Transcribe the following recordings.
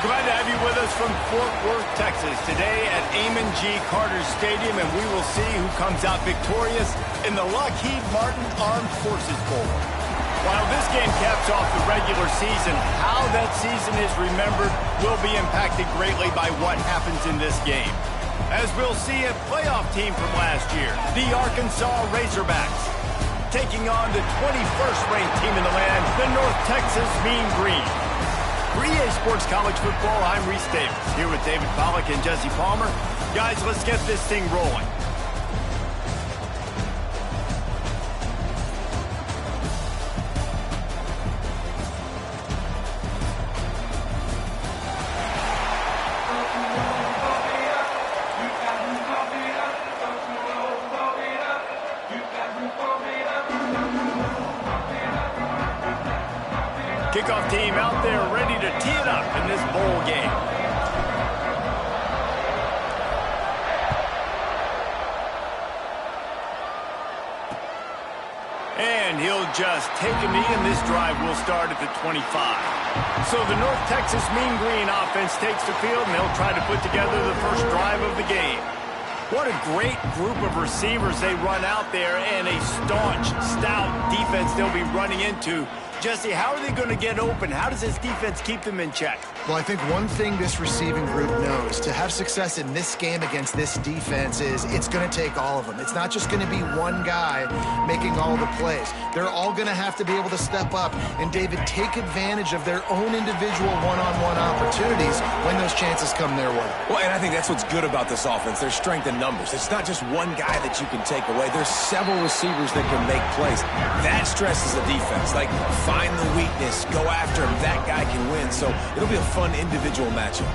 Glad to have you with us from Fort Worth, Texas, today at Amon G. Carter Stadium, and we will see who comes out victorious in the Lockheed Martin Armed Forces Bowl. While this game caps off the regular season, how that season is remembered will be impacted greatly by what happens in this game. As we'll see a playoff team from last year, the Arkansas Razorbacks, taking on the 21st ranked team in the land, the North Texas Mean Green. For EA Sports College Football, I'm Reese Davis, here with David Pollack and Jesse Palmer. Guys, let's get this thing rolling. Kickoff team out there ready to tee it up in this bowl game. And he'll just take a knee, and this drive will start at the 25. So the North Texas Mean Green offense takes the field, and they'll try to put together the first drive of the game. What a great group of receivers they run out there, and a staunch, stout defense they'll be running into. Jesse, how are they going to get open? How does this defense keep them in check? Well, I think one thing this receiving group knows to have success in this game against this defense is it's going to take all of them. It's not just going to be one guy making all the plays. They're all going to have to be able to step up and, David, take advantage of their own individual one-on-one opportunities when those chances come their way. Well, and I think that's what's good about this offense. There's strength in numbers. It's not just one guy that you can take away. There's several receivers that can make plays. That stresses the defense. Like, find the weakness, go after him. That guy can win. So it'll be a fun individual matchup.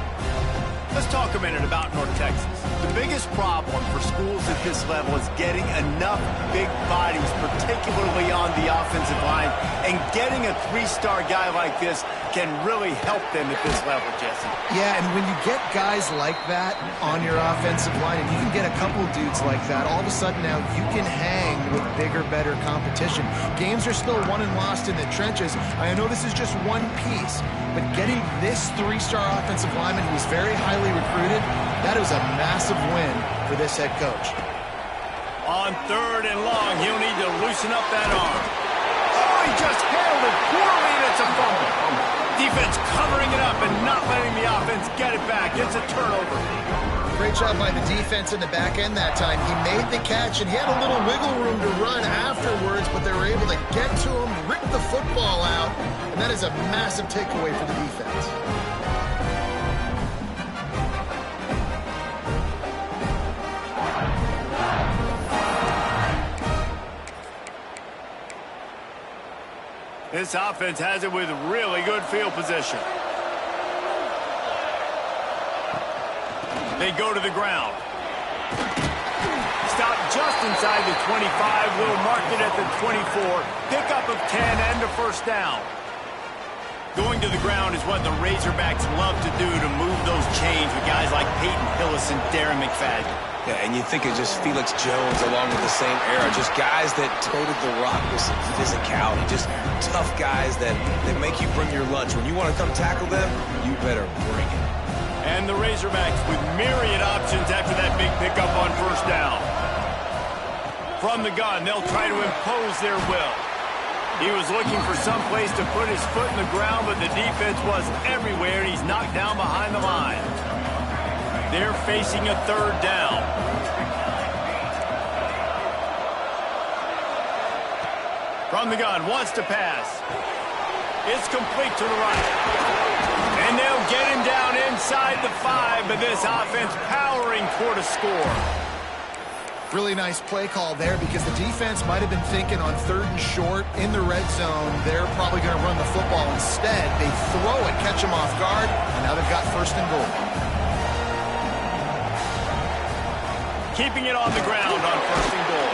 Let's talk a minute about North Texas. The biggest problem for schools at this level is getting enough big bodies, particularly on the offensive line, and getting a three-star guy like this can really help them at this level, Jesse. Yeah, and when you get guys like that on your offensive line, and you can get a couple dudes like that, all of a sudden now you can hang with bigger, better competition. Games are still won and lost in the trenches. I know this is just one piece, but getting this three-star offensive lineman who is very highly recruited, that is a massive win for this head coach. On 3rd and long, he'll need to loosen up that arm. Oh, he just handled it poorly, and it's a fumble. Defense covering it up and not letting the offense get it back. It's a turnover. Great job by the defense in the back end that time. He made the catch, and he had a little wiggle room to run afterwards, but they were able to get to him, rip the football out, and that is a massive takeaway for the defense. This offense has it with really good field position. They go to the ground. Stop just inside the 25. Will mark it at the 24. Pickup of 10 and a first down. Going to the ground is what the Razorbacks love to do to move those chains with guys like Peyton Hillis and Darren McFadden. Yeah, and you think of just Felix Jones along with the same era, just guys that toted the rock with some physicality, just tough guys that make you bring your lunch. When you want to come tackle them, you better bring it. And the Razorbacks with myriad options after that big pickup on first down. From the gun, they'll try to impose their will. He was looking for some place to put his foot in the ground, but the defense was everywhere, and he's knocked down behind the line. They're facing a 3rd down. From the gun, wants to pass. It's complete to the right. And they'll get him down inside the 5, but this offense powering toward a score. Really nice play call there because the defense might have been thinking on 3rd and short in the red zone. They're probably going to run the football instead. They throw it, catch them off guard, and now they've got 1st and goal. Keeping it on the ground on 1st and goal.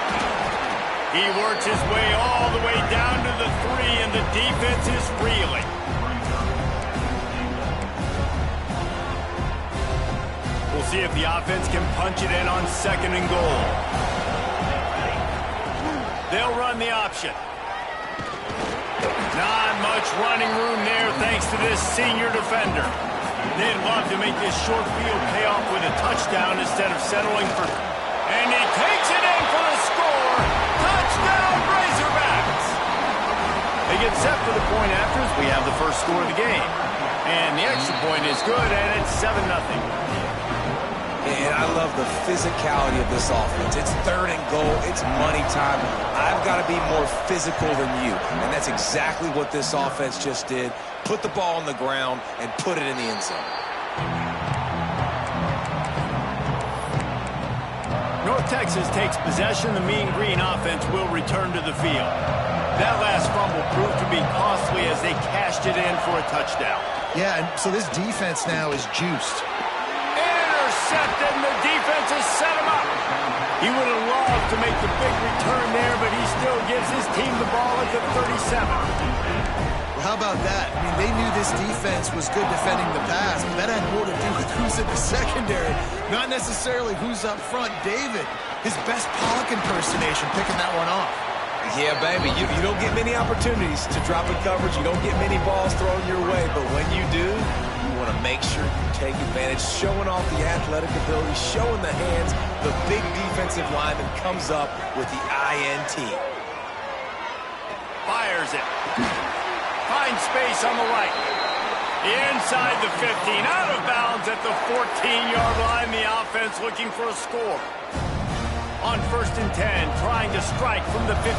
He works his way all the way down to the 3, and the defense is reeling. We'll see if the offense can punch it in on 2nd and goal. They'll run the option. Not much running room there thanks to this senior defender. They'd love to make this short field pay off with a touchdown instead of settling for... And he takes it in for the score. Touchdown, Razorbacks! They get set for the point after as we have the first score of the game. And the extra point is good, and it's 7-0. And I love the physicality of this offense. It's 3rd and goal. It's money time. I've got to be more physical than you. And that's exactly what this offense just did. Put the ball on the ground and put it in the end zone. North Texas takes possession. The Mean Green offense will return to the field. That last fumble proved to be costly as they cashed it in for a touchdown. Yeah, and so this defense now is juiced. Intercepted, and the defense has set him up. He would have loved to make the big return there, but he still gives his team the ball at the 37. Well, how about that? I mean, they knew this defense was good defending the pass, but that had more to do with who's in the secondary, not necessarily who's up front. David, his best Pollock impersonation, picking that one off. Yeah, baby, you don't get many opportunities to drop in coverage. You don't get many balls thrown your way, but when you do, you want to make sure you take advantage, showing off the athletic ability, showing the hands. The big defensive lineman comes up with the INT. Fires it. Finds space on the right. Inside the 15, out of bounds at the 14-yard line. The offense looking for a score. On 1st and 10, trying to strike from the 15.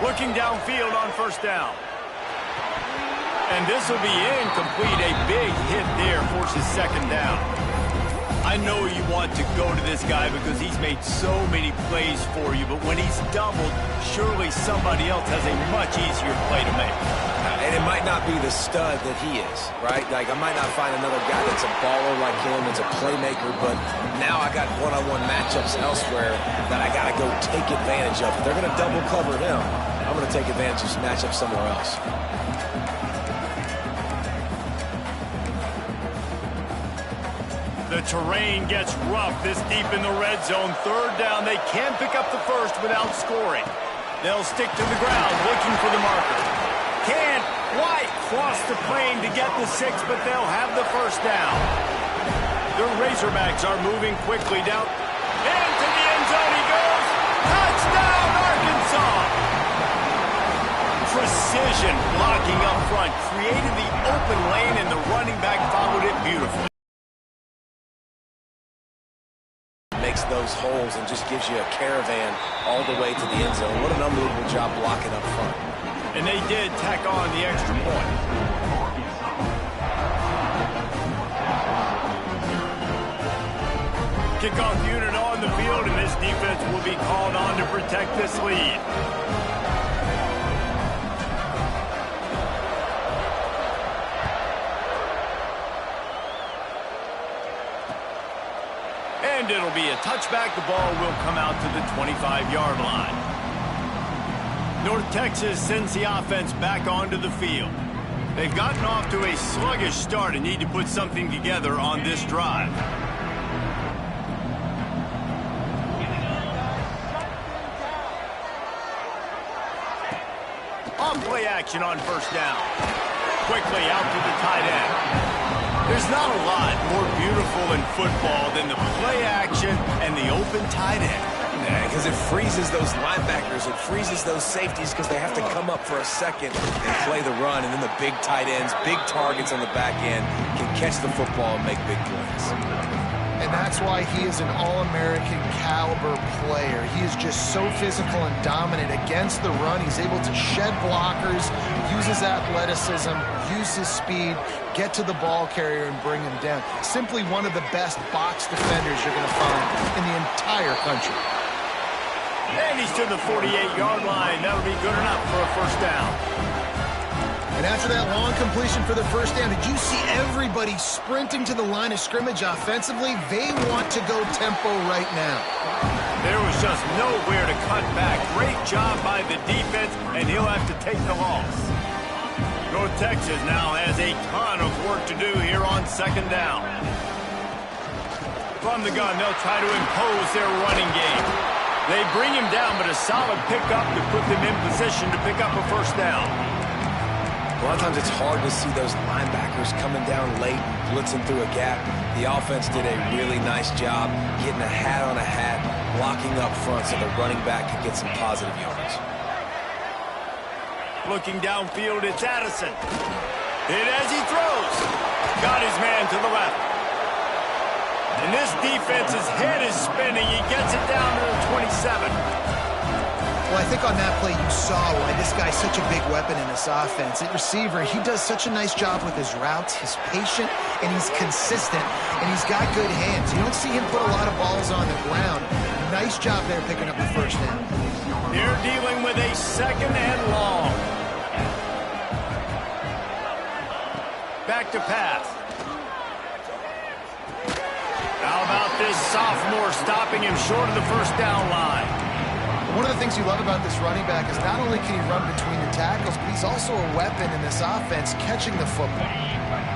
Looking downfield on 1st down. And this will be incomplete. A big hit there forces 2nd down. I know you want to go to this guy because he's made so many plays for you, but when he's doubled, surely somebody else has a much easier play to make. And it might not be the stud that he is, right? Like, I might not find another guy that's a baller like him, that's a playmaker, but now I got one-on-one matchups elsewhere that I got to go take advantage of. If they're going to double cover him, I'm going to take advantage of this matchup somewhere else. The terrain gets rough this deep in the red zone. 3rd down. They can pick up the first without scoring. They'll stick to the ground looking for the marker. Can't quite cross the plane to get the 6, but they'll have the 1st down. The Razorbacks are moving quickly down. Into the end zone he goes. Touchdown, Arkansas! Precision blocking up front. Created the open lane, and the running back followed it beautifully. Makes those holes and just gives you a caravan all the way to the end zone. What an unbelievable job blocking up front. And they did tack on the extra point. Kickoff unit on the field, and this defense will be called on to protect this lead. And it'll be a touchback. The ball will come out to the 25-yard line. North Texas sends the offense back onto the field. They've gotten off to a sluggish start and need to put something together on this drive. On play action on 1st down. Quickly out to the tight end. There's not a lot more beautiful in football than the play action and the open tight end. Because it freezes those linebackers, it freezes those safeties because they have to come up for a second and play the run, and then the big tight ends, big targets on the back end can catch the football and make big plays. And that's why he is an All-American caliber player. He is just so physical and dominant against the run. He's able to shed blockers, use his athleticism, use his speed, get to the ball carrier and bring him down. Simply one of the best box defenders you're going to find in the entire country. And he's to the 48-yard line. That'll be good enough for a 1st down. And after that long completion for the 1st down, did you see everybody sprinting to the line of scrimmage offensively? They want to go tempo right now. There was just nowhere to cut back. Great job by the defense, and he'll have to take the loss. North Texas now has a ton of work to do here on 2nd down. From the gun, they'll try to impose their running game. They bring him down, but a solid pickup to put them in position to pick up a 1st down. A lot of times it's hard to see those linebackers coming down late and blitzing through a gap. The offense did a really nice job getting a hat on a hat, blocking up front so the running back could get some positive yards. Looking downfield, it's Addison. Hit as he throws. Got his man to the left. And this defense's head is spinning. He gets it down to the 27. Well, I think on that play you saw why this guy's such a big weapon in this offense. At receiver, he does such a nice job with his routes. He's patient, and he's consistent, and he's got good hands. You don't see him put a lot of balls on the ground. Nice job there picking up the first down. They're dealing with a second and long. Back to pass. How about this sophomore stopping him short of the first down line? One of the things you love about this running back is not only can he run between the tackles, but he's also a weapon in this offense catching the football.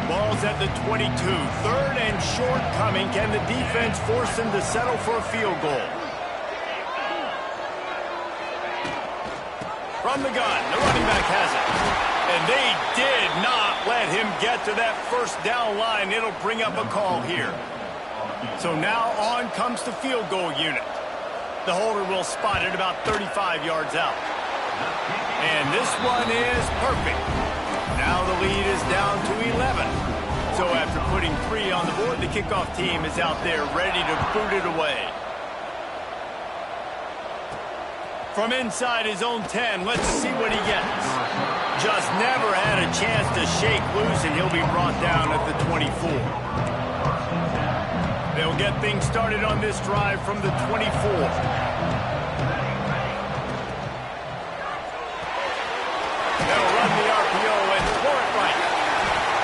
Ball's at the 22. Third and short coming. Can the defense force him to settle for a field goal? From the gun, the running back has it. And they did not let him get to that first down line. It'll bring up a call here. So now on comes the field goal unit. The holder will spot it about 35 yards out. And this one is perfect. Now the lead is down to 11. So after putting 3 on the board, the kickoff team is out there ready to boot it away. From inside his own 10, let's see what he gets. Just never had a chance to shake loose, and he'll be brought down at the 24. They'll get things started on this drive from the 24. They'll run the RPO and throw it right.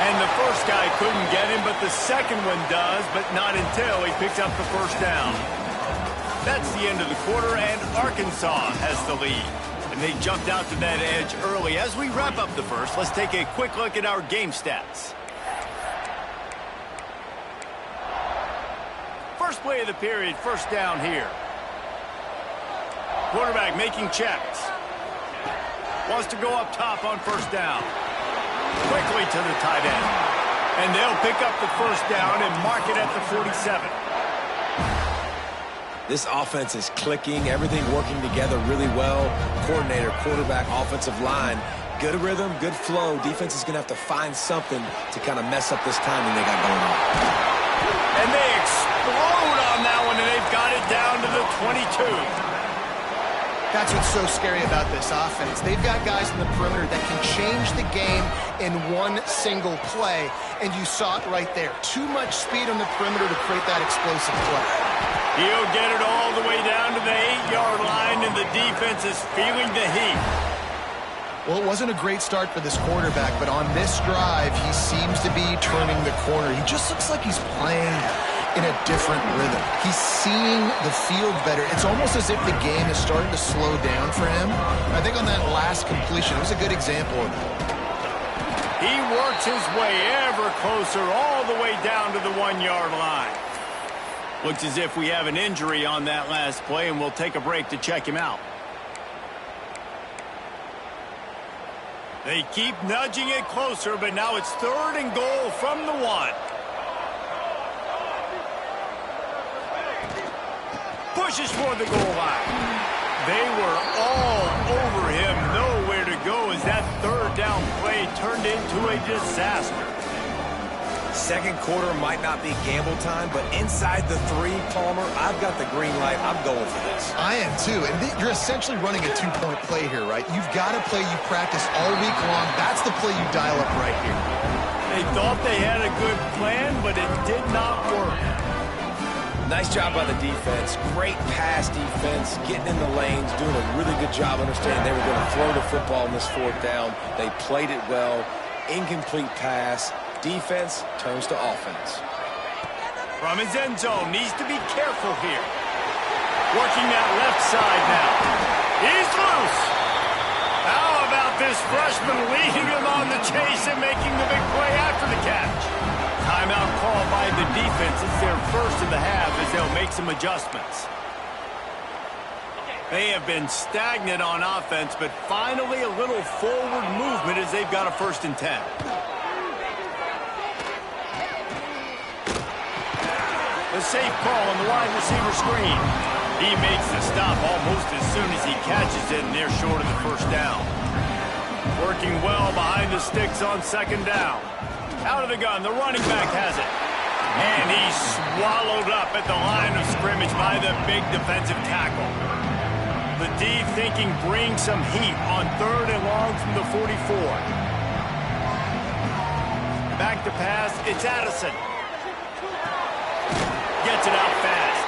And the first guy couldn't get him, but the second one does, but not until he picks up the first down. That's the end of the quarter, and Arkansas has the lead. And they jumped out to that edge early. As we wrap up the first, let's take a quick look at our game stats. First play of the period, first down here. Quarterback making checks. Wants to go up top on first down. Quickly to the tight end. And they'll pick up the first down and mark it at the 47. This offense is clicking, everything working together really well. Coordinator, quarterback, offensive line. Good rhythm, good flow. Defense is going to have to find something to kind of mess up this timing they got going on. And they explode on that one, and they've got it down to the 22. That's what's so scary about this offense. They've got guys in the perimeter that can change the game in one single play, and you saw it right there. Too much speed on the perimeter to create that explosive play. He'll get it all the way down to the 8-yard line, and the defense is feeling the heat. Well, it wasn't a great start for this quarterback, but on this drive, he seems to be turning the corner. He just looks like he's playing in a different rhythm. He's seeing the field better. It's almost as if the game is starting to slow down for him. I think on that last completion, it was a good example of that. He works his way ever closer all the way down to the 1-yard line. Looks as if we have an injury on that last play, and we'll take a break to check him out. They keep nudging it closer, but now it's third and goal from the 1. Pushes for the goal line. They were all over him, nowhere to go as that third down play turned into a disaster. Second quarter might not be gamble time, but inside the 3, Palmer, I've got the green light. I'm going for this. I am too, and you're essentially running a 2-point play here, right? You've got a play you practice all week long. That's the play you dial up right here. They thought they had a good plan, but it did not work. Nice job by the defense. Great pass defense, getting in the lanes, doing a really good job understanding they were going to throw the football in this 4th down. They played it well. Incomplete pass. Defense turns to offense. From his end zone, needs to be careful here. Working that left side now. He's loose. How about this freshman leading him on the chase and making the big play after the catch? Timeout call by the defense. It's their first of the half as they'll make some adjustments. They have been stagnant on offense, but finally a little forward movement as they've got a 1st and 10. The safe call on the wide receiver screen. He makes the stop almost as soon as he catches it, and they're short of the 1st down. Working well behind the sticks on 2nd down. Out of the gun, the running back has it. And he's swallowed up at the line of scrimmage by the big defensive tackle. The D thinking bring some heat on 3rd and long from the 44. Back to pass, it's Addison. Gets it out fast.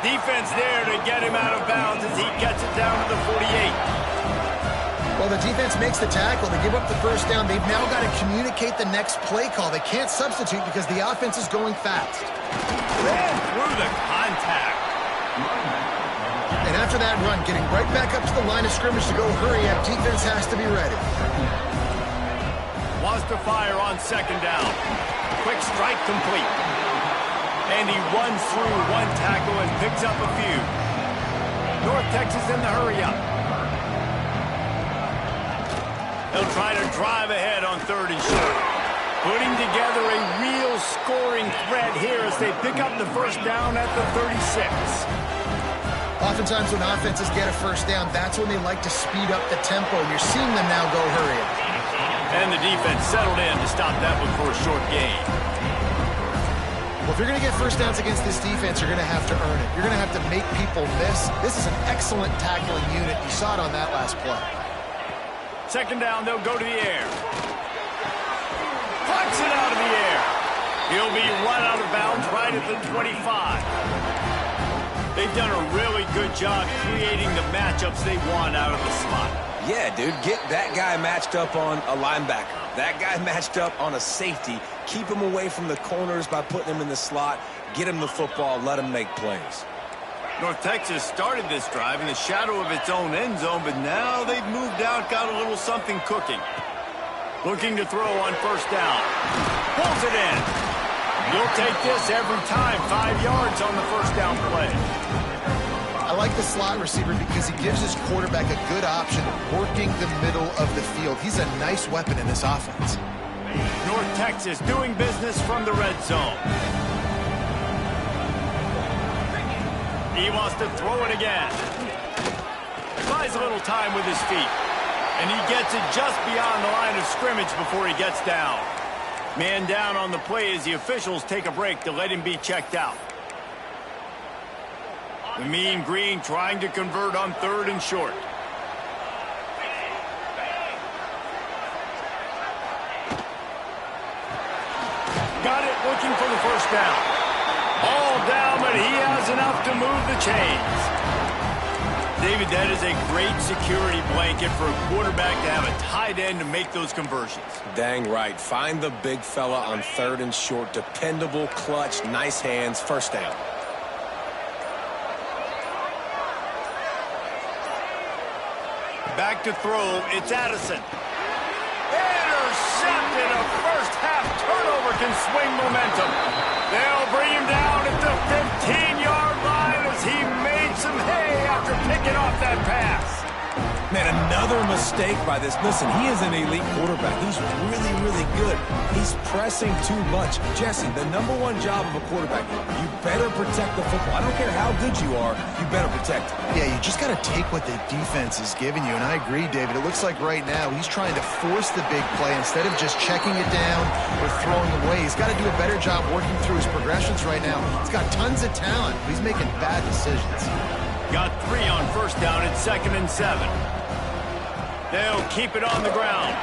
Defense there to get him out of bounds as he gets it down to the 48. Well, the defense makes the tackle. They give up the 1st down. They've now got to communicate the next play call. They can't substitute because the offense is going fast. Ran through the contact. And after that run, getting right back up to the line of scrimmage to go hurry up, defense has to be ready. Wants to fire on 2nd down. Quick strike complete. And he runs through one tackle and picks up a few. North Texas in the hurry up. They'll try to drive ahead on 3rd and short. Putting together a real scoring threat here as they pick up the 1st down at the 36. Oftentimes when offenses get a 1st down, that's when they like to speed up the tempo. And you're seeing them now go hurry up. And the defense settled in to stop that one for a short gain. Well, if you're going to get 1st downs against this defense, you're going to have to earn it. You're going to have to make people miss. This is an excellent tackling unit. You saw it on that last play. 2nd down, they'll go to the air. Plucks it out of the air. He'll be run out of bounds right at the 25. They've done a really good job creating the matchups they want out of the slot. Yeah, dude, get that guy matched up on a linebacker. That guy matched up on a safety. Keep him away from the corners by putting him in the slot. Get him the football. Let him make plays. North Texas started this drive in the shadow of its own end zone, but now they've moved out, got a little something cooking. Looking to throw on 1st down. Pulls it in. You'll take this every time. 5 yards on the 1st down play. I like the slot receiver because he gives his quarterback a good option working the middle of the field. He's a nice weapon in this offense. North Texas doing business from the red zone. He wants to throw it again. Buys a little time with his feet. And he gets it just beyond the line of scrimmage before he gets down. Man down on the play as the officials take a break to let him be checked out. The Mean Green trying to convert on 3rd and short. Got it, looking for the 1st down. All down, but he has enough to move the chains. David, that is a great security blanket for a quarterback to have a tight end to make those conversions. Dang right. Find the big fella on 3rd and short. Dependable, clutch, nice hands, 1st down. Back to throw, it's Addison. Intercepted, a 1st half turnover can swing momentum. They'll bring him down at the 15-yard line as he made some hay after picking off that pass. Man, another mistake by this. Listen, he is an elite quarterback. He's really, really good. He's pressing too much. Jesse, the #1 job of a quarterback, you better protect the football. I don't care how good you are, you better protect it. Yeah, you just got to take what the defense is giving you. And I agree, David. It looks like right now he's trying to force the big play instead of just checking it down or throwing away. He's got to do a better job working through his progressions right now. He's got tons of talent, but he's making bad decisions. Got 3 on 1st down at 2nd and 7. They'll keep it on the ground.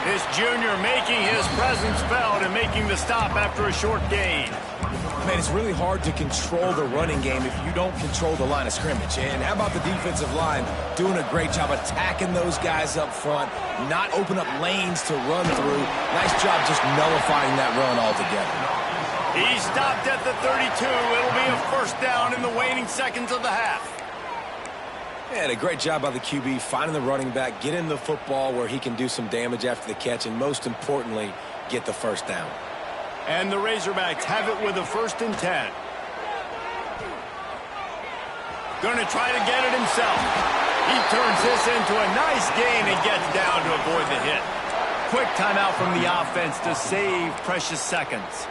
This junior making his presence felt and making the stop after a short gain. Man, it's really hard to control the running game if you don't control the line of scrimmage. And how about the defensive line doing a great job attacking those guys up front, not open up lanes to run through. Nice job just nullifying that run altogether. He stopped at the 32. It'll be a 1st down in the waning seconds of the half. Yeah, a great job by the QB, finding the running back, get him the football where he can do some damage after the catch, and most importantly, get the 1st down. And the Razorbacks have it with a 1st and 10. Going to try to get it himself. He turns this into a nice gain and gets down to avoid the hit. Quick timeout from the offense to save precious seconds.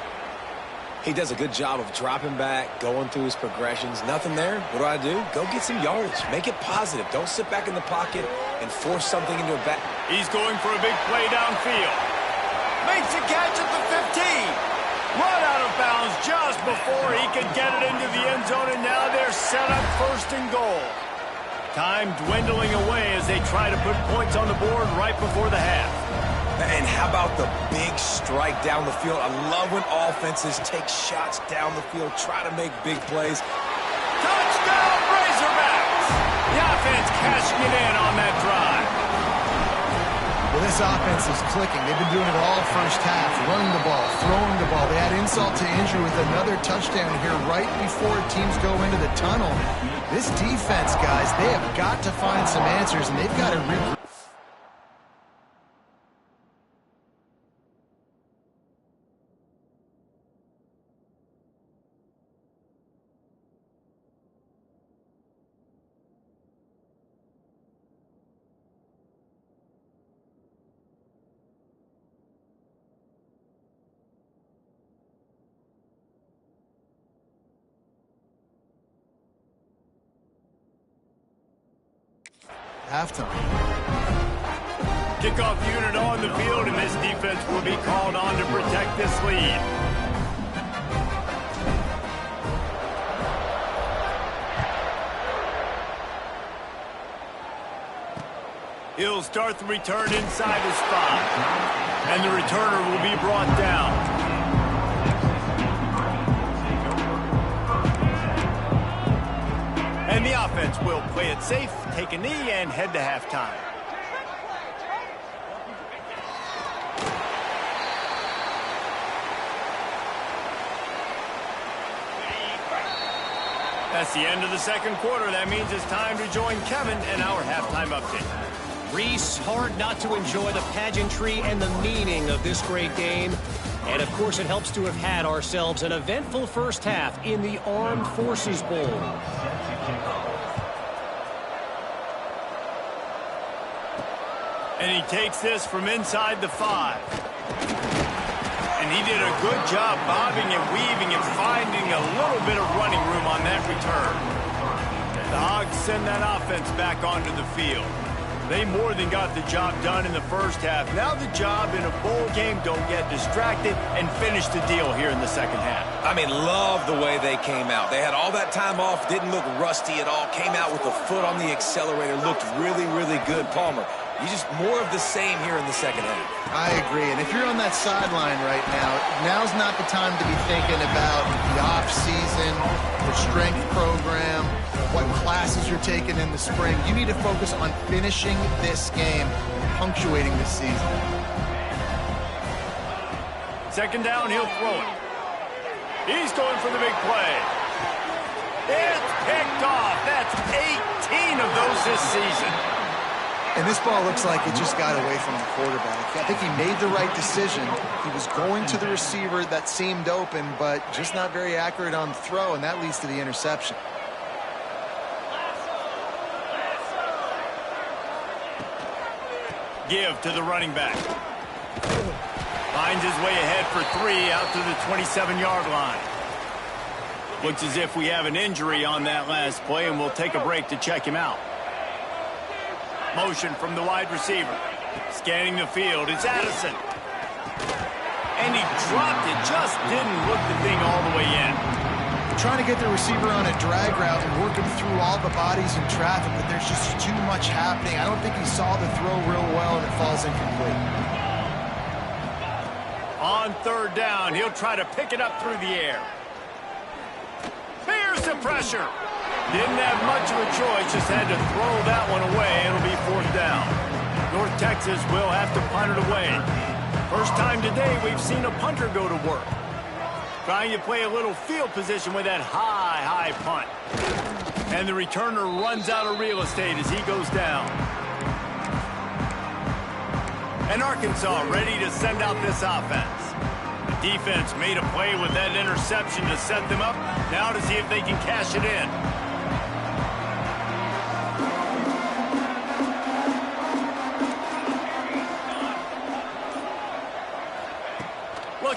He does a good job of dropping back, going through his progressions. Nothing there. What do? Go get some yardage. Make it positive. Don't sit back in the pocket and force something into a back. He's going for a big play downfield. Makes a catch at the 15. Run out of bounds just before he could get it into the end zone, and now they're set up first and goal. Time dwindling away as they try to put points on the board right before the half. And how about the big strike down the field? I love when offenses take shots down the field, try to make big plays. Touchdown, Razorbacks! The offense cashing it in on that drive. Well, this offense is clicking. They've been doing it all first half, running the ball, throwing the ball. They had insult to injury with another touchdown here right before teams go into the tunnel. This defense, guys, they have got to find some answers, and they've got to regroup. Halftime. Kickoff unit on the field, and this defense will be called on to protect this lead. He'll start the return inside his spot, and the returner will be brought down. And the offense will play it safe, take a knee, and head to halftime. That's the end of the second quarter. That means it's time to join Kevin and our halftime update. Reese, hard not to enjoy the pageantry and the meaning of this great game. And, of course, it helps to have had ourselves an eventful first half in the Armed Forces Bowl. And he takes this from inside the 5. And he did a good job bobbing and weaving and finding a little bit of running room on that return. The Hogs send that offense back onto the field. They more than got the job done in the first half. Now the job in a bowl game, don't get distracted and finish the deal here in the second half. I mean, love the way they came out. They had all that time off, didn't look rusty at all, came out with a foot on the accelerator, looked really, really good. Palmer, you just more of the same here in the second half. I agree, and if you're on that sideline right now, now's not the time to be thinking about the off-season, the strength program, what classes you're taking in the spring. You need to focus on finishing this game, punctuating this season. Second down, he'll throw it. He's going for the big play. It's picked off. That's 18 of those this season. And this ball looks like it just got away from the quarterback. I think he made the right decision. He was going to the receiver that seemed open, but just not very accurate on the throw, and that leads to the interception. Give to the running back. Finds his way ahead for 3 out to the 27-yard line. Looks as if we have an injury on that last play, and we'll take a break to check him out. Motion from the wide receiver. Scanning the field. It's Addison. And he dropped it. Just didn't look the thing all the way in. Trying to get the receiver on a drag route and working through all the bodies in traffic, but there's just too much happening. I don't think he saw the throw real well, and it falls incomplete. On third down, he'll try to pick it up through the air. Here's the pressure. Didn't have much of a choice, just had to throw that one away. It'll be fourth down. North Texas will have to punt it away. First time today we've seen a punter go to work. Trying to play a little field position with that high punt. And the returner runs out of real estate as he goes down. And Arkansas ready to send out this offense. The defense made a play with that interception to set them up. Now to see if they can cash it in.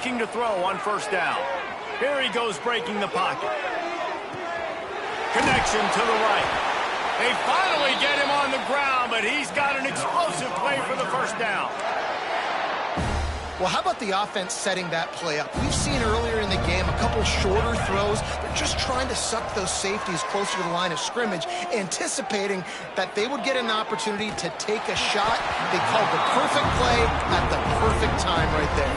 looking to throw on first down. Here he goes breaking the pocket. Connection to the right. They finally get him on the ground, but he's got an explosive play for the first down. Well, how about the offense setting that play up? We've seen earlier in the game a couple shorter throws. They're just trying to suck those safeties closer to the line of scrimmage, anticipating that they would get an opportunity to take a shot. They called the perfect play at the perfect time right there.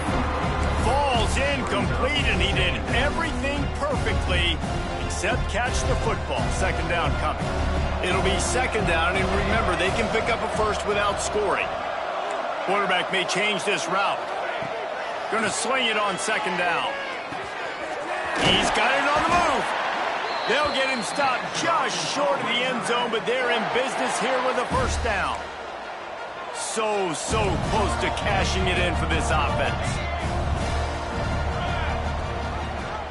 Falls incomplete, and he did everything perfectly except catch the football. Second down coming. It'll be second down, and remember, they can pick up a first without scoring. Quarterback may change this route. Going to sling it on second down. He's got it on the move. They'll get him stopped just short of the end zone, but they're in business here with a first down. So close to cashing it in for this offense.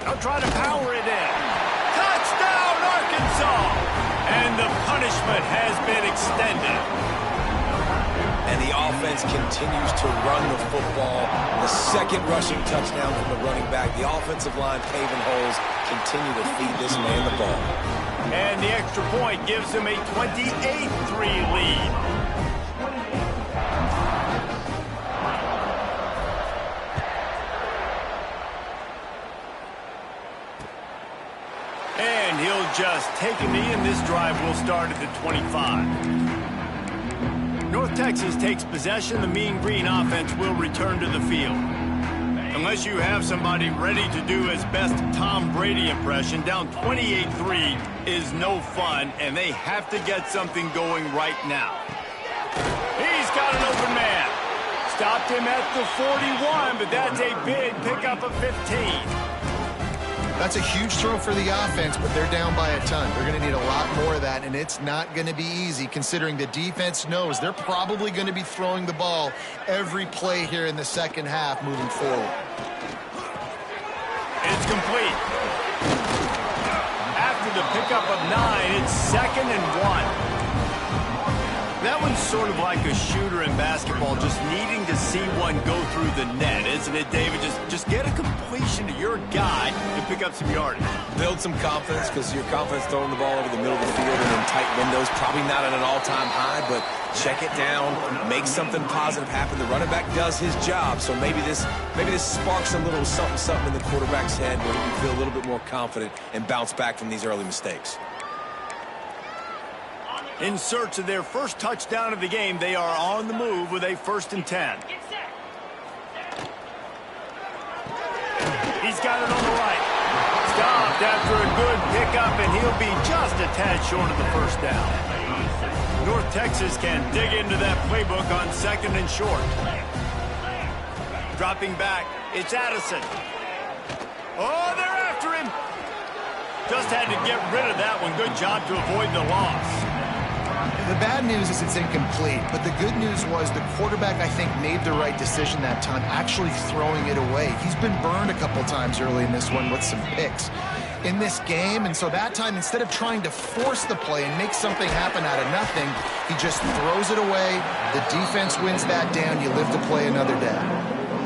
They'll try to power it in. Touchdown, Arkansas! And the punishment has been extended. And the offense continues to run the football. The second rushing touchdown from the running back. The offensive line paving holes. Continue to feed this man the ball. And the extra point gives them a 28-3 lead. And he'll just take a knee, and this drive will start at the 25. North Texas takes possession. The Mean Green offense will return to the field. Unless you have somebody ready to do his best Tom Brady impression, down 28-3 is no fun, and they have to get something going right now. He's got an open man. Stopped him at the 41, but that's a big pickup of 15. That's a huge throw for the offense, but they're down by a ton. They're going to need a lot more of that, and it's not going to be easy considering the defense knows they're probably going to be throwing the ball every play here in the second half moving forward. It's complete. After the pickup of 9, it's 2nd and 1. That one's sort of like a shooter in basketball, just needing to see one go through the net, isn't it, David? Just get a completion to your guy and pick up some yardage. Build some confidence, because your confidence throwing the ball over the middle of the field and in tight windows, probably not at an all-time high, but check it down, make something positive happen. The running back does his job, so maybe this sparks a little something in the quarterback's head where he can feel a little bit more confident and bounce back from these early mistakes. In search of their first touchdown of the game, they are on the move with a 1st and 10. He's got it on the right. Stopped after a good pickup, and he'll be just a tad short of the first down. North Texas can dig into that playbook on 2nd and short. Dropping back, it's Addison. Oh, they're after him. Just had to get rid of that one. Good job to avoid the loss. The bad news is it's incomplete, but the good news was the quarterback, I think, made the right decision that time, actually throwing it away. He's been burned a couple times early in this one with some picks in this game, and so that time, instead of trying to force the play and make something happen out of nothing, he just throws it away. The defense wins that down. You live to play another day.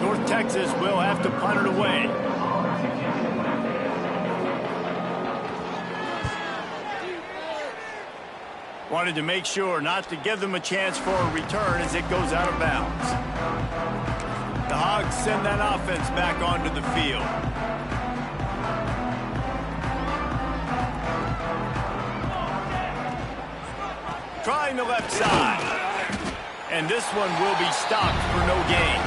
North Texas will have to punt it away. Wanted to make sure not to give them a chance for a return as it goes out of bounds. The Hogs send that offense back onto the field. Trying the left side. And this one will be stopped for no gain.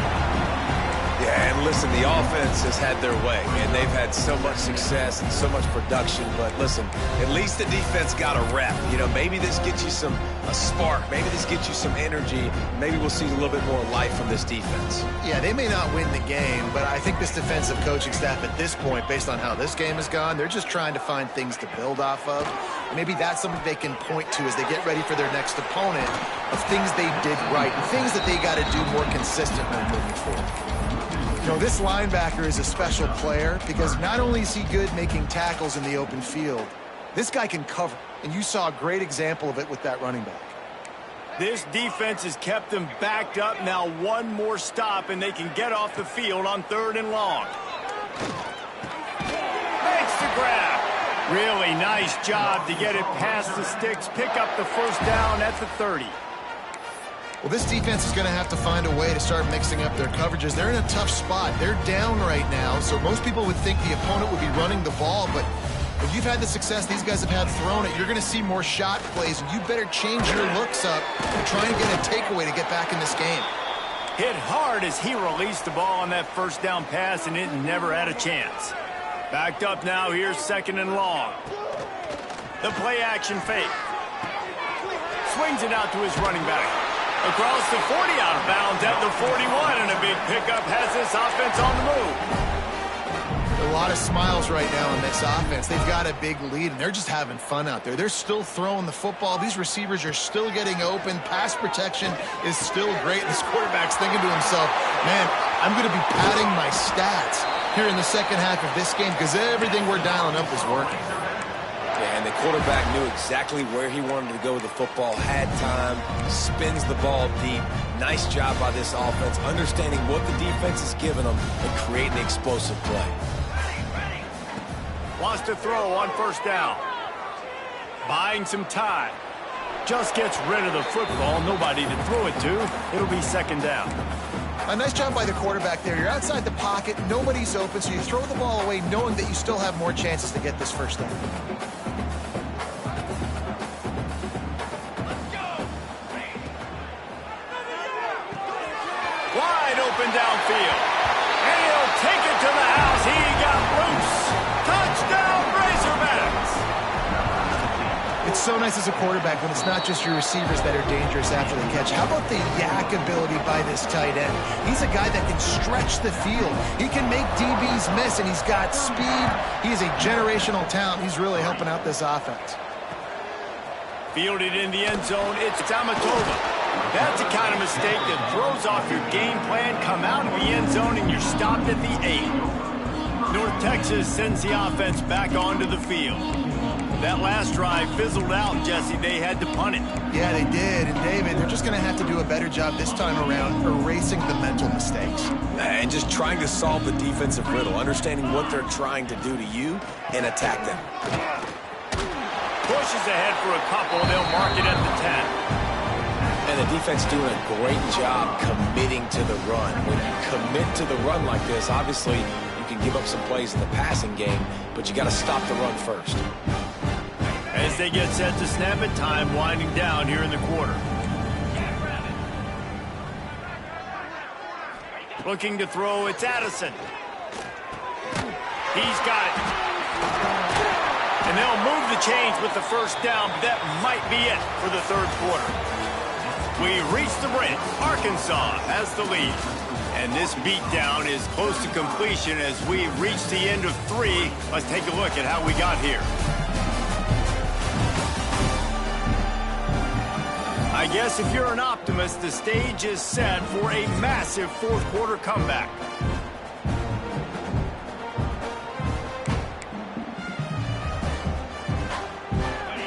Yeah, and listen, the offense has had their way, and they've had so much success and so much production. But listen, at least the defense got a rep. You know, maybe this gets you a spark. Maybe this gets you some energy. Maybe we'll see a little bit more life from this defense. Yeah, they may not win the game, but I think this defensive coaching staff at this point, based on how this game has gone, they're just trying to find things to build off of. Maybe that's something they can point to as they get ready for their next opponent of things they did right and things that they got to do more consistently moving forward. You know, this linebacker is a special player because not only is he good making tackles in the open field, this guy can cover, and you saw a great example of it with that running back. This defense has kept them backed up. Now one more stop, and they can get off the field on 3rd and long. Makes the grab. Really nice job to get it past the sticks, pick up the first down at the 30. Well, this defense is going to have to find a way to start mixing up their coverages. They're in a tough spot. They're down right now, so most people would think the opponent would be running the ball, but if you've had the success these guys have had throwing it, you're going to see more shot plays, and you better change your looks up and try and get a takeaway to get back in this game. Hit hard as he released the ball on that first down pass, and it never had a chance. Backed up now, here's 2nd and long. The play action fake. Swings it out to his running back. Across the 40, out of bounds at the 41, and a big pickup has this offense on the move. A lot of smiles right now in this offense. They've got a big lead, and they're just having fun out there. They're still throwing the football. These receivers are still getting open. Pass protection is still great. This quarterback's thinking to himself, man, I'm going to be padding my stats here in the second half of this game because everything we're dialing up is working. Yeah, and the quarterback knew exactly where he wanted to go with the football, had time, spins the ball deep. Nice job by this offense, understanding what the defense is giving them and creating an explosive play. Wants to throw on first down. Buying some time. Just gets rid of the football. Nobody to throw it to. It'll be 2nd down. A nice job by the quarterback there. You're outside the pocket. Nobody's open, so you throw the ball away knowing that you still have more chances to get this first down. Wide open downfield. And he'll take it to the house. He got loose. Touchdown, Razorbacks! It's so nice as a quarterback when it's not just your receivers that are dangerous after the catch. How about the yak ability by this tight end? He's a guy that can stretch the field. He can make DBs miss, and he's got speed. He is a generational talent. He's really helping out this offense. Fielded in the end zone, it's Tamatova. That's the kind of mistake that throws off your game plan. Come out of the end zone, and you're stopped at the 8. North Texas sends the offense back onto the field. That last drive fizzled out, Jesse. They had to punt it. Yeah, they did. And, David, they're just going to have to do a better job this time around erasing the mental mistakes. And just trying to solve the defensive riddle, understanding what they're trying to do to you and attack them. Pushes ahead for a couple. They'll mark it at the 10. And the defense doing a great job committing to the run. When you commit to the run like this, obviously you can give up some plays in the passing game, but you got to stop the run first. As they get set to snap it, time winding down here in the quarter. Looking to throw, it's Addison. He's got it. And they'll move the chains with the first down, but that might be it for the 3rd quarter. We reach the break. Arkansas has the lead. And this beatdown is close to completion as we reach the end of 3. Let's take a look at how we got here. I guess if you're an optimist, the stage is set for a massive 4th quarter comeback.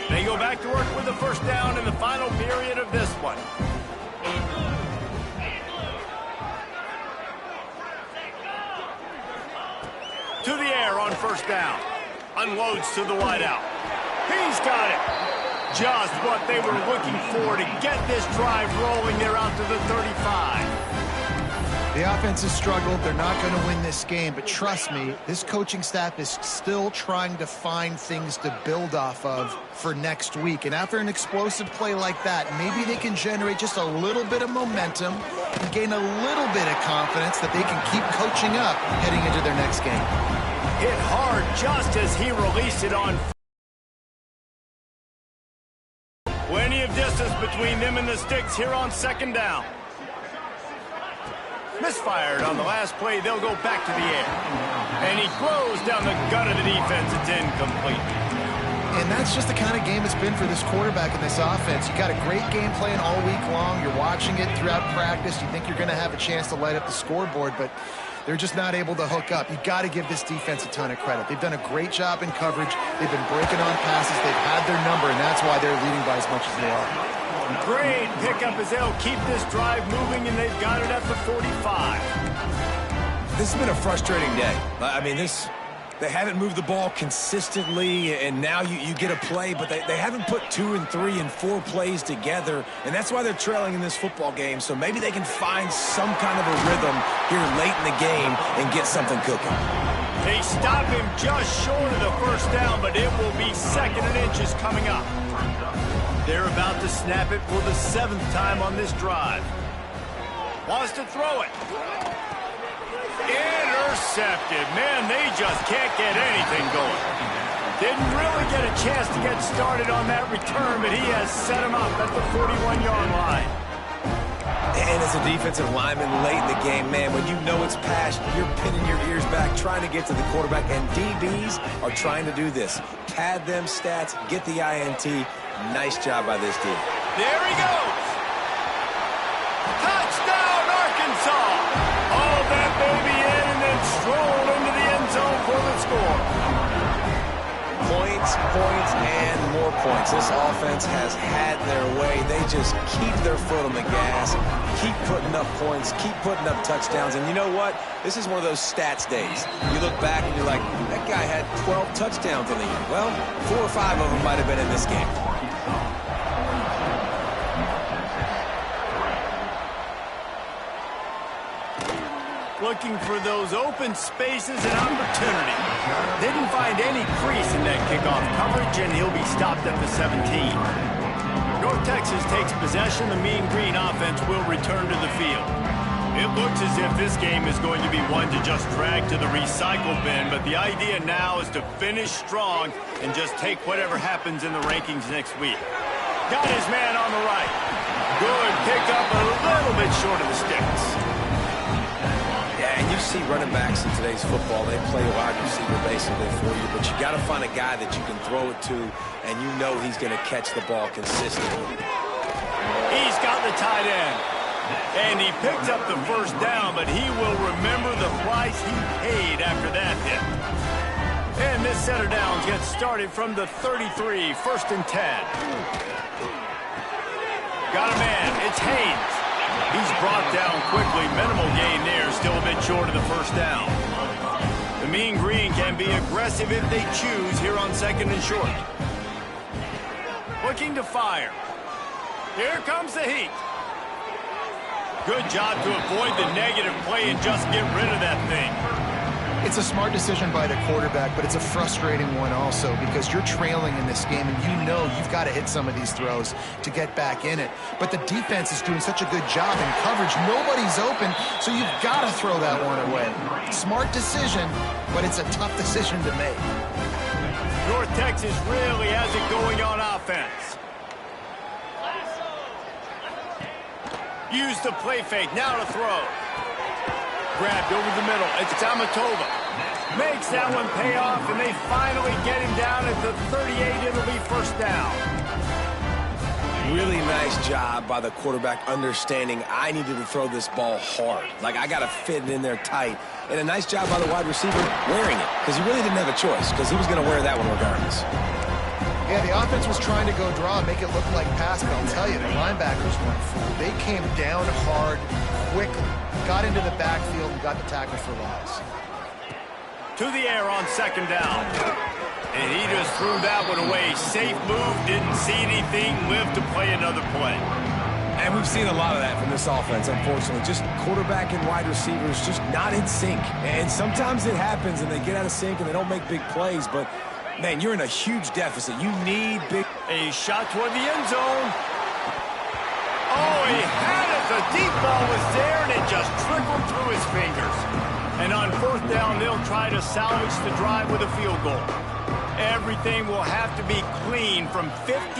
They go back to work with the first down in the final period of this one. To the air on first down. Unloads to the wideout. He's got it. Just what they were looking for to get this drive rolling. They're out to the 35. The offense has struggled. They're not going to win this game, but trust me, this coaching staff is still trying to find things to build off of for next week. And after an explosive play like that, maybe they can generate just a little bit of momentum and gain a little bit of confidence that they can keep coaching up heading into their next game. Hit hard just as he released it on. Plenty of distance between them and the sticks here on 2nd down. Misfired on the last play. They'll go back to the air. And he throws down the gut of the defense. It's incomplete. And that's just the kind of game it's been for this quarterback and this offense. You got a great game plan all week long. You're watching it throughout practice. You think you're going to have a chance to light up the scoreboard, but They're just not able to hook up. You got to give this defense a ton of credit. They've done a great job in coverage. They've been breaking on passes. They've had their number, and that's why they're leading by as much as they are. Great pickup as they'll keep this drive moving, and they've got it at the 45. This has been a frustrating day. I mean, they haven't moved the ball consistently, and now you get a play, but they haven't put 2 and 3 and 4 plays together, and that's why they're trailing in this football game. So maybe they can find some kind of a rhythm here late in the game and get something cooking. They stop him just short of the first down, but it will be 2nd and inches coming up. They're about to snap it for the 7th time on this drive. Wants to throw it. Intercepted. Man, they just can't get anything going. Didn't really get a chance to get started on that return, but he has set him up at the 41-yard line. And as a defensive lineman late in the game, man, when you know it's passion, you're pinning your ears back, trying to get to the quarterback, and DBs are trying to do this. Pad them stats, get the INT. Nice job by this team. There he goes. Touchdown, Arkansas. All that baby in and then strolled into the end zone for the score. Points, and more points. This offense has had their way. They just keep their foot on the gas, keep putting up points, keep putting up touchdowns. And you know what? This is one of those stats days. You look back and you're like, that guy had 12 touchdowns on the year. Well, 4 or 5 of them might have been in this game. Looking for those open spaces and opportunity. Didn't find any crease in that kickoff coverage, and he'll be stopped at the 17. North Texas takes possession. The Mean Green offense will return to the field. It looks as if this game is going to be one to just drag to the recycle bin, but the idea now is to finish strong and just take whatever happens in the rankings next week. Got his man on the right. Good pickup, a little bit short of the sticks. Yeah, and you see running backs in today's football, they play wide receiver basically for you, but you got to find a guy that you can throw it to, and you know he's going to catch the ball consistently. He's got the tight end, and he picked up the first down, but he will remember the price he paid after that hit. And this set of downs gets started from the 33, 1st and 10. Got a man, it's Haynes. He's brought down quickly. Minimal gain there, still a bit short of the first down. The Mean Green can be aggressive if they choose here on 2nd and short. Looking to fire. Here comes the heat. Good job to avoid the negative play and just get rid of that thing. It's a smart decision by the quarterback, but it's a frustrating one also because you're trailing in this game and you know you've got to hit some of these throws to get back in it. But the defense is doing such a good job in coverage. Nobody's open, so you've got to throw that one away. Smart decision, but it's a tough decision to make. North Texas really has it going on offense. Use the play fake, now to throw. Grabbed over the middle. It's Tamatova. Makes that one pay off, and they finally get him down at the 38. It'll be first down. Really nice job by the quarterback understanding I needed to throw this ball hard. Like, I got to fit it in there tight. And a nice job by the wide receiver wearing it because he really didn't have a choice because he was going to wear that one regardless. Yeah, the offense was trying to go draw, make it look like pass, but I'll tell you, the linebackers weren't fooled. They came down hard, quickly, got into the backfield, and got the tackle for loss. To the air on 2nd down. And he just threw that one away. Safe move, didn't see anything, lived to play another play. And we've seen a lot of that from this offense, unfortunately. Just quarterback and wide receivers just not in sync. And sometimes it happens and they get out of sync and they don't make big plays, but man, you're in a huge deficit. You need big... A shot toward the end zone. Oh, he had it. The deep ball was there, and it just trickled through his fingers. And on 4th down, they'll try to salvage the drive with a field goal. Everything will have to be clean from 55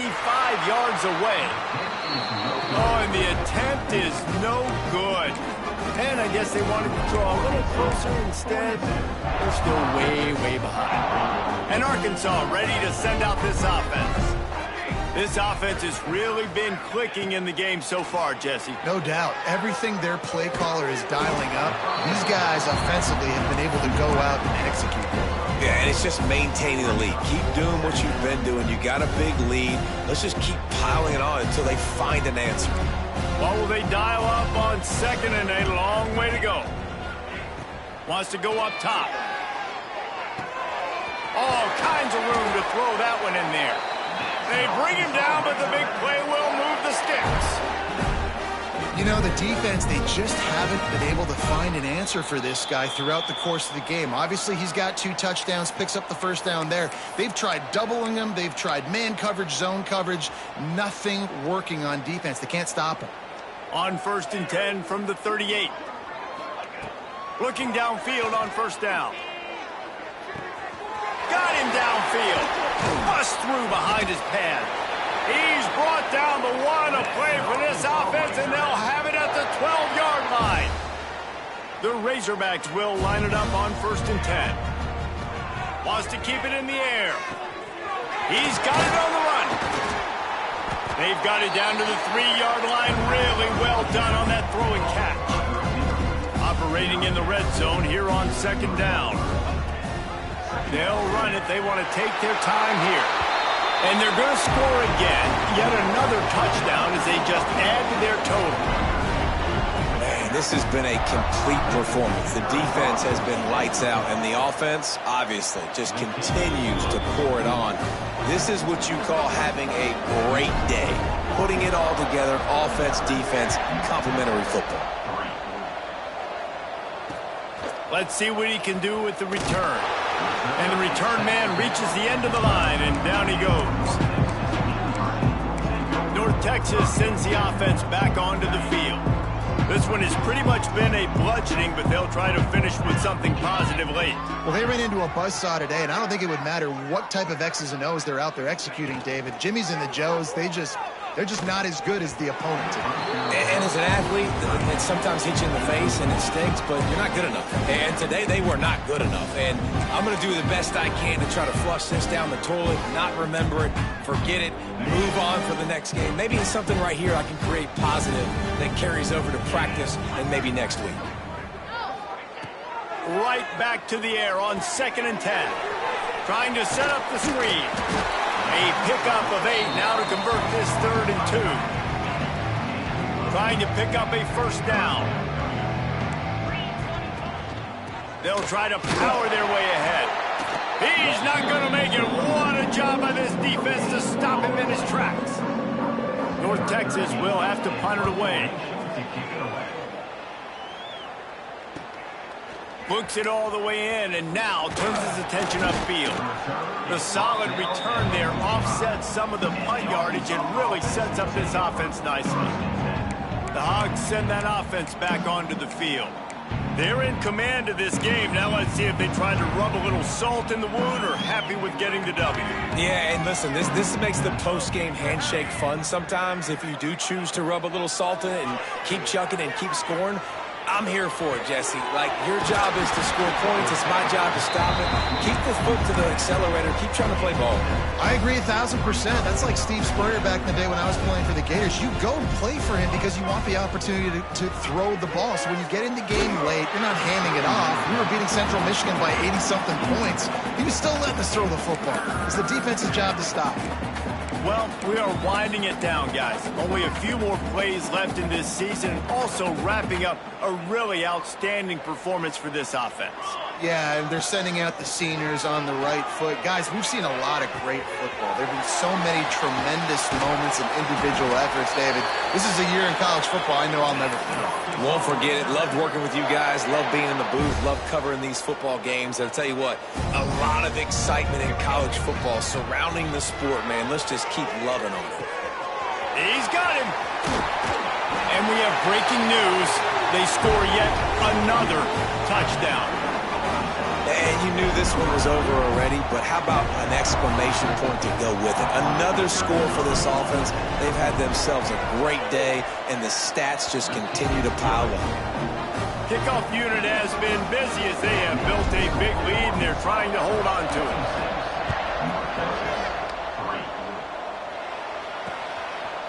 yards away. Oh, and the attempt is no good. And I guess they wanted to draw a little closer instead. They're still way, way behind. And Arkansas ready to send out this offense. This offense has really been clicking in the game so far, Jesse. No doubt. Everything their play caller is dialing up, these guys offensively have been able to go out and execute. Yeah, and it's just maintaining the lead. Keep doing what you've been doing. You got a big lead. Let's just keep piling it on until they find an answer. What will they dial up on 2nd and a long way to go? Wants to go up top. All kinds of room to throw that one in there. They bring him down, but the big play will move the sticks. You know, the defense, they just haven't been able to find an answer for this guy throughout the course of the game. Obviously, he's got 2 touchdowns, picks up the first down there. They've tried doubling him. They've tried man coverage, zone coverage. Nothing working on defense. They can't stop him. On 1st and 10 from the 38. Looking downfield on 1st down. Got him downfield. Bust through behind his pad. He's brought down the 1, a play for this offense, and they'll have it at the 12-yard line. The Razorbacks will line it up on 1st and 10. Wants to keep it in the air. He's got it on the run. They've got it down to the 3-yard line. Really well done on that throwing catch. Operating in the red zone here on 2nd down. They'll run it. They want to take their time here. And they're going to score again. Yet another touchdown as they just add to their total. Man, this has been a complete performance. The defense has been lights out, and the offense, obviously, just continues to pour it on. This is what you call having a great day. Putting it all together, offense, defense, complementary football. Let's see what he can do with the return. And the return man reaches the end of the line, and down he goes. North Texas sends the offense back onto the field. This one has pretty much been a bludgeoning, but they'll try to finish with something positive late. Well, they ran into a buzzsaw today, and I don't think it would matter what type of X's and O's they're out there executing, David. Jimmy's and the Joes, they're just not as good as the opponent. And as an athlete, it sometimes hits you in the face and it stinks, but you're not good enough. And today they were not good enough. And I'm going to do the best I can to try to flush this down the toilet, not remember it, forget it, move on for the next game. Maybe it's something right here I can create positive that carries over to practice and maybe next week. Right back to the air on 2nd and 10. Trying to set up the screen. A pickup of 8 now to convert this 3rd and 2. Trying to pick up a 1st down. They'll try to power their way ahead. He's not going to make it. What a job by this defense to stop him in his tracks. North Texas will have to punt it away. Books it all the way in, and now turns his attention upfield. The solid return there offsets some of the punt yardage and really sets up this offense nicely. The Hogs send that offense back onto the field. They're in command of this game. Now let's see if they try to rub a little salt in the wound or happy with getting the W. Yeah, and listen, this makes the post-game handshake fun sometimes if you do choose to rub a little salt in it and keep chucking and keep scoring. I'm here for it, Jesse. Like, your job is to score points. It's my job to stop it. Keep the foot to the accelerator. Keep trying to play ball. I agree 1,000%. That's like Steve Spurrier back in the day when I was playing for the Gators. You go and play for him because you want the opportunity to throw the ball. So when you get in the game late, you're not handing it off. We were beating Central Michigan by 80-something points. He was still letting us throw the football. It's the defense's job to stop. Well, we are winding it down, guys. Only a few more plays left in this season, and also wrapping up a really outstanding performance for this offense. Yeah, and they're sending out the seniors on the right foot. Guys, we've seen a lot of great football. There have been so many tremendous moments and individual efforts, David. This is a year in college football I know I'll never forget. Won't forget it. Loved working with you guys. Loved being in the booth. Loved covering these football games. And I'll tell you what, a lot of excitement in college football surrounding the sport, man. Let's just keep loving on it. He's got him. And we have breaking news. They score yet another touchdown. And you knew this one was over already, but how about an exclamation point to go with it? Another score for this offense. They've had themselves a great day, and the stats just continue to pile up. Kickoff unit has been busy as they have built a big lead, and they're trying to hold on to it.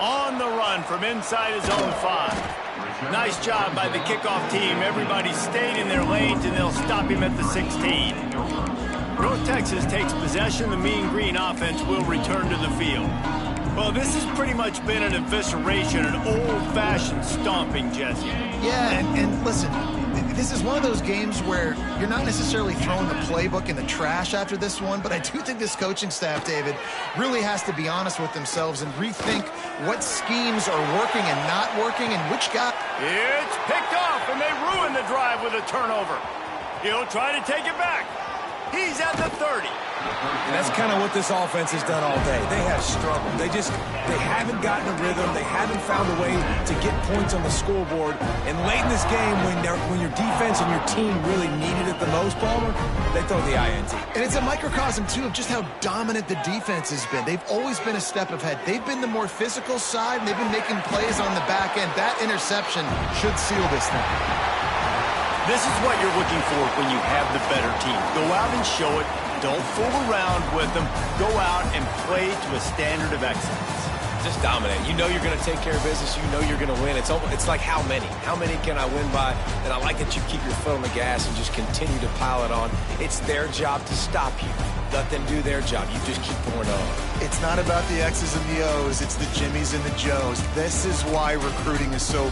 On the run from inside his own 5. Nice job by the kickoff team. Everybody stayed in their lanes, and they'll stop him at the 16. North Texas takes possession. The Mean Green offense will return to the field. Well, this has pretty much been an evisceration, an old-fashioned stomping, Jesse. Yeah, and listen, this is one of those games where you're not necessarily throwing the playbook in the trash after this one, but I do think this coaching staff, David, really has to be honest with themselves and rethink what schemes are working and not working and which guy. It's picked off, and they ruin the drive with a turnover. He'll try to take it back. He's at the 30. And that's kind of what this offense has done all day. They have struggled. They haven't gotten a rhythm. They haven't found a way to get points on the scoreboard. And late in this game, when your defense and your team really needed it the most, Palmer, they throw the INT. And it's a microcosm, too, of just how dominant the defense has been. They've always been a step ahead. They've been the more physical side, and they've been making plays on the back end. That interception should seal this thing. This is what you're looking for when you have the better team. Go out and show it. Don't fool around with them. Go out and play to a standard of excellence. Just dominate. You know you're going to take care of business. You know you're going to win. It's like how many? How many can I win by? And I like that you keep your foot on the gas and just continue to pile it on. It's their job to stop you. Let them do their job. You just keep pouring on. It's not about the X's and the O's. It's the Jimmies and the Joes. This is why recruiting is so